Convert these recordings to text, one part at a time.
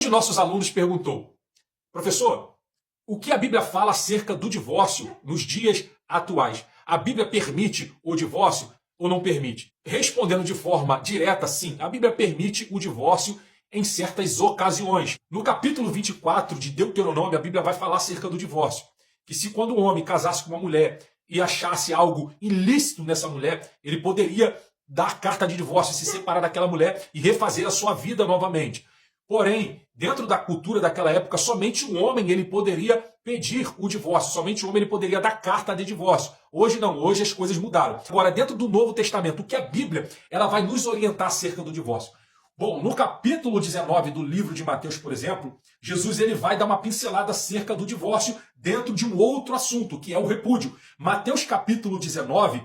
de nossos alunos perguntou: professor, o que a Bíblia fala acerca do divórcio nos dias atuais? A Bíblia permite o divórcio ou não permite? Respondendo de forma direta, sim, a Bíblia permite o divórcio em certas ocasiões. No capítulo 24 de Deuteronômio, a Bíblia vai falar acerca do divórcio. Que se quando um homem casasse com uma mulher e achasse algo ilícito nessa mulher, ele poderia dar carta de divórcio, se separar daquela mulher e refazer a sua vida novamente. Porém, dentro da cultura daquela época, somente um homem ele poderia pedir o divórcio, somente um homem ele poderia dar carta de divórcio. Hoje não, hoje as coisas mudaram. Agora, dentro do Novo Testamento, o que a Bíblia ela vai nos orientar acerca do divórcio? Bom, no capítulo 19 do livro de Mateus, por exemplo, Jesus ele vai dar uma pincelada acerca do divórcio dentro de um outro assunto, que é o repúdio. Mateus capítulo 19,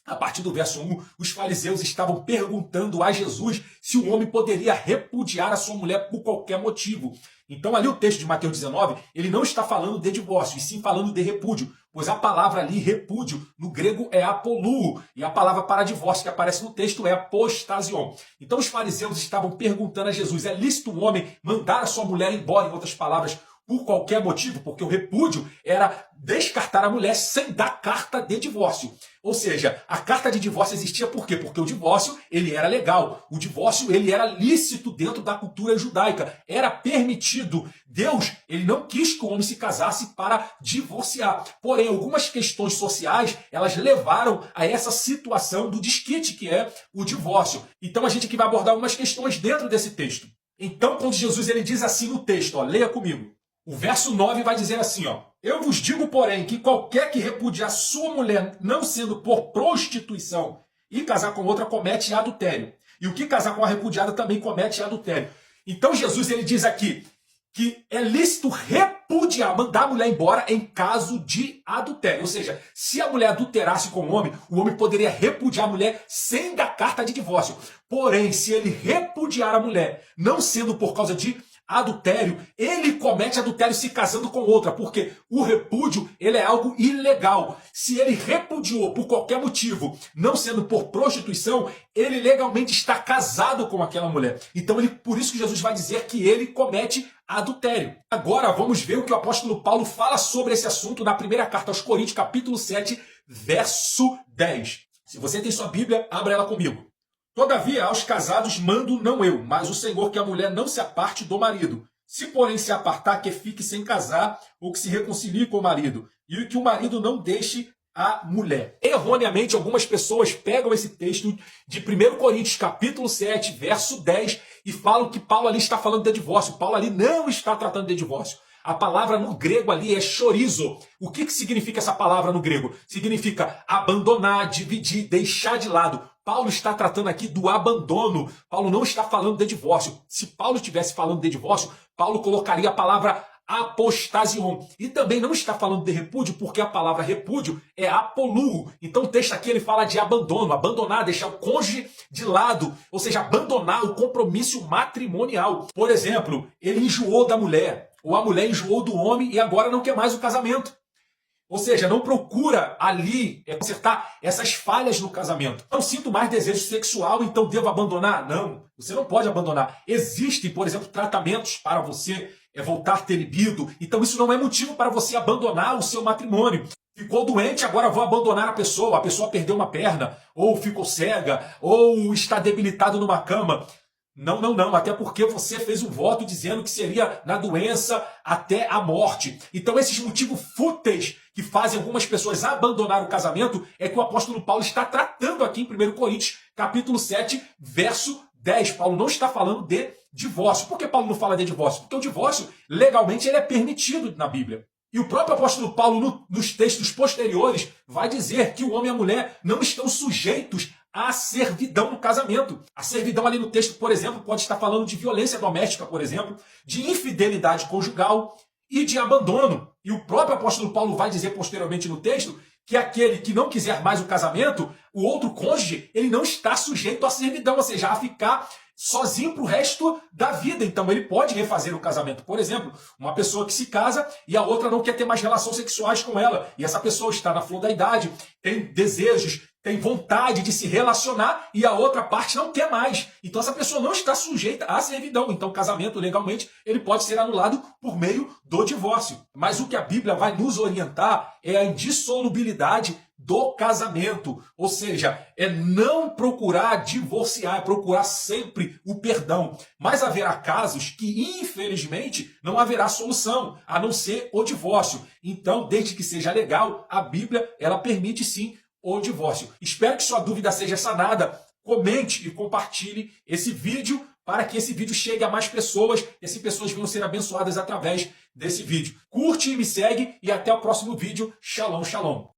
a partir do verso 1, os fariseus estavam perguntando a Jesus se um homem poderia repudiar a sua mulher por qualquer motivo. Então ali o texto de Mateus 19, ele não está falando de divórcio, e sim falando de repúdio, pois a palavra ali, repúdio, no grego é apoluo, e a palavra para divórcio que aparece no texto é apostasion. Então os fariseus estavam perguntando a Jesus, é lícito um homem mandar a sua mulher embora, em outras palavras, por qualquer motivo? Porque o repúdio era descartar a mulher sem dar carta de divórcio. Ou seja, a carta de divórcio existia por quê? Porque o divórcio ele era legal. O divórcio ele era lícito dentro da cultura judaica. Era permitido. Deus ele não quis que o homem se casasse para divorciar. Porém, algumas questões sociais elas levaram a essa situação do desquite que é o divórcio. Então a gente aqui vai abordar algumas questões dentro desse texto. Então quando Jesus ele diz assim no texto, leia comigo. O verso 9 vai dizer assim, eu vos digo, porém, que qualquer que repudiar sua mulher, não sendo por prostituição, e casar com outra, comete adultério. E o que casar com a repudiada também comete adultério. Então Jesus ele diz aqui que é lícito repudiar, mandar a mulher embora em caso de adultério. Ou seja, se a mulher adulterasse com o homem poderia repudiar a mulher sem dar carta de divórcio. Porém, se ele repudiar a mulher, não sendo por causa de adultério, ele comete adultério se casando com outra, porque o repúdio ele é algo ilegal. Se ele repudiou por qualquer motivo, não sendo por prostituição, ele legalmente está casado com aquela mulher. Então, por isso que Jesus vai dizer que ele comete adultério. Agora, vamos ver o que o apóstolo Paulo fala sobre esse assunto na primeira carta aos Coríntios, capítulo 7, verso 10. Se você tem sua Bíblia, abra ela comigo. Todavia, aos casados mando não eu, mas o Senhor que a mulher não se aparte do marido. Se, porém, se apartar, que fique sem casar, ou que se reconcilie com o marido, e que o marido não deixe a mulher. Erroneamente, algumas pessoas pegam esse texto de 1 Coríntios, capítulo 7, verso 10, e falam que Paulo ali está falando de divórcio. Paulo ali não está tratando de divórcio. A palavra no grego ali é chorizo. O que significa essa palavra no grego? Significa abandonar, dividir, deixar de lado. Paulo está tratando aqui do abandono. Paulo não está falando de divórcio. Se Paulo estivesse falando de divórcio, Paulo colocaria a palavra apostasion. E também não está falando de repúdio, porque a palavra repúdio é apoluo. Então o texto aqui ele fala de abandono, abandonar, deixar o cônjuge de lado, ou seja, abandonar o compromisso matrimonial. Por exemplo, ele enjoou da mulher, ou a mulher enjoou do homem e agora não quer mais o casamento. Ou seja, não procura ali consertar essas falhas no casamento. Não sinto mais desejo sexual, então devo abandonar? Não, você não pode abandonar. Existem, por exemplo, tratamentos para você voltar a ter libido. Então isso não é motivo para você abandonar o seu matrimônio. Ficou doente, agora vou abandonar a pessoa perdeu uma perna, ou ficou cega, ou está debilitado numa cama. Não, até porque você fez um voto dizendo que seria na doença até a morte. Então esses motivos fúteis que fazem algumas pessoas abandonar o casamento é que o apóstolo Paulo está tratando aqui em 1 Coríntios, capítulo 7, verso 10. Paulo não está falando de divórcio. Por que Paulo não fala de divórcio? Porque o divórcio, legalmente, ele é permitido na Bíblia. E o próprio apóstolo Paulo, nos textos posteriores, vai dizer que o homem e a mulher não estão sujeitos à servidão no casamento. A servidão ali no texto, por exemplo, pode estar falando de violência doméstica, por exemplo, de infidelidade conjugal e de abandono. E o próprio apóstolo Paulo vai dizer posteriormente no texto que aquele que não quiser mais o casamento, o outro cônjuge, ele não está sujeito à servidão, ou seja, a ficar sozinho para o resto da vida. Então ele pode refazer o casamento. Por exemplo, uma pessoa que se casa e a outra não quer ter mais relações sexuais com ela. E essa pessoa está na flor da idade, tem desejos, tem vontade de se relacionar e a outra parte não quer mais. Então essa pessoa não está sujeita à servidão. Então o casamento, legalmente, ele pode ser anulado por meio do divórcio. Mas o que a Bíblia vai nos orientar é a indissolubilidade do casamento, ou seja, é não procurar divorciar, é procurar sempre o perdão. Mas haverá casos que, infelizmente, não haverá solução, a não ser o divórcio. Então, desde que seja legal, a Bíblia, ela permite sim o divórcio. Espero que sua dúvida seja sanada. Comente e compartilhe esse vídeo para que esse vídeo chegue a mais pessoas e assim pessoas venham ser abençoadas através desse vídeo. Curte e me segue e até o próximo vídeo. Shalom, shalom.